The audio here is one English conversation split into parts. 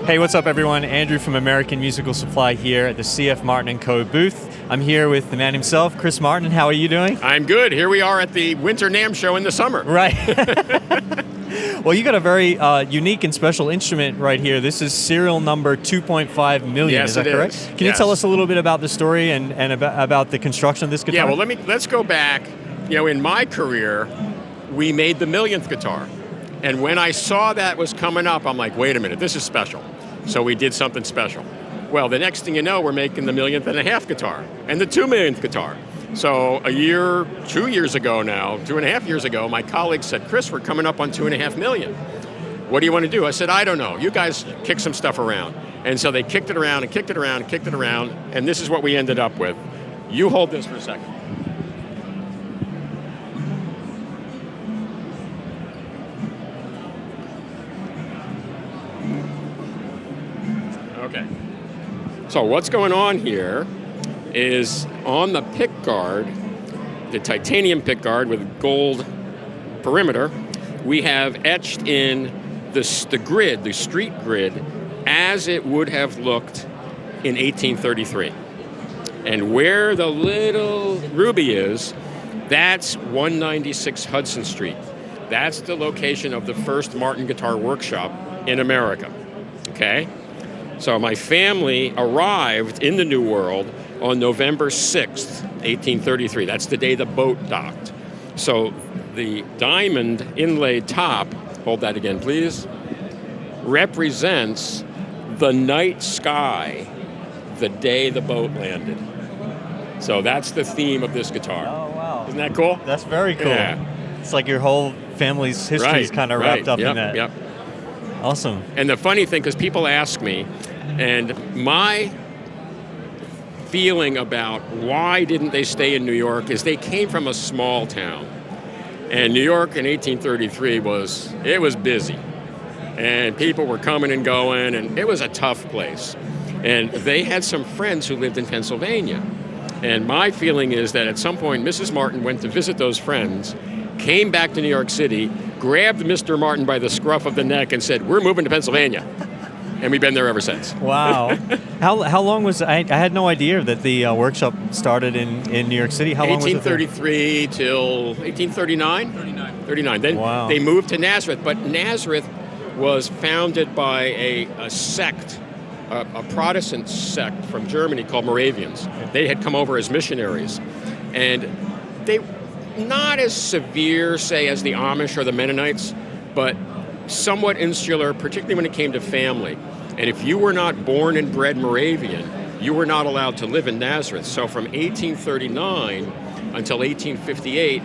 Hey, what's up everyone? Andrew from American Musical Supply here at the CF Martin & Co. booth. I'm here with the man himself, Chris Martin. How are you doing? I'm good. Here we are at the Winter NAMM show in the summer. Right. Well, you got a very unique and special instrument right here. This is serial number 2.5 million, Yes, is that it correct? is. Can you tell us a little bit about the story and about the construction of this guitar? Yeah, well, let's go back. You know, in my career, we made the millionth guitar. And when I saw that was coming up, I'm like, wait a minute, this is special. So we did something special. Well, the next thing you know, we're making the 1.5 million guitar and the 2 millionth guitar. So 2 years ago now, 2.5 years ago, my colleague said, Chris, we're coming up on 2.5 million. What do you want to do? I said, I don't know. You guys kick some stuff around. And so they kicked it around and kicked it around and kicked it around, and this is what we ended up with. You hold this for a second. Okay. So what's going on here is on the pick guard, the titanium pick guard with gold perimeter, we have etched in the grid, the street grid, as it would have looked in 1833. And where the little ruby is, that's 196 Hudson Street. That's the location of the first Martin Guitar Workshop in America, okay? So my family arrived in the New World on November 6th, 1833. That's the day the boat docked. So the diamond inlaid top, hold that again please, represents the night sky the day the boat landed. So that's the theme of this guitar. Oh, wow. Isn't that cool? That's very cool. Yeah. It's like your whole family's history is kind of wrapped up in that. Yep. Awesome. And the funny thing, because people ask me, and my feeling about why didn't they stay in New York is they came from a small town. And New York in 1833 was busy. And people were coming and going, and it was a tough place. And they had some friends who lived in Pennsylvania. And my feeling is that at some point, Mrs. Martin went to visit those friends, came back to New York City, grabbed Mr. Martin by the scruff of the neck and said, we're moving to Pennsylvania. And we've been there ever since. Wow. How long was, I had no idea that the workshop started in New York City. How long was it there? 1833 till 1839? 39. Then wow. They moved to Nazareth, but Nazareth was founded by a sect, a Protestant sect from Germany called Moravians. They had come over as missionaries. And they, not as severe, say, as the Amish or the Mennonites, but somewhat insular, particularly when it came to family. And if you were not born and bred Moravian, you were not allowed to live in Nazareth. So from 1839 until 1858,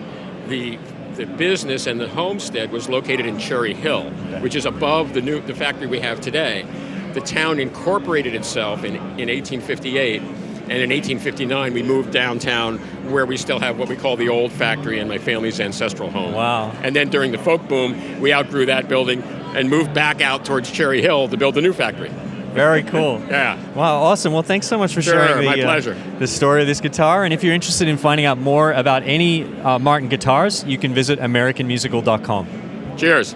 the business and the homestead was located in Cherry Hill, which is above the factory we have today. The town incorporated itself in 1858, and in 1859 we moved downtown where we still have what we call the old factory and my family's ancestral home. Wow. And then during the folk boom, we outgrew that building and moved back out towards Cherry Hill to build the new factory. Very cool. Yeah. Wow, awesome. Well, thanks so much for sharing my pleasure. The story of this guitar. And if you're interested in finding out more about any Martin guitars, you can visit AmericanMusical.com. Cheers.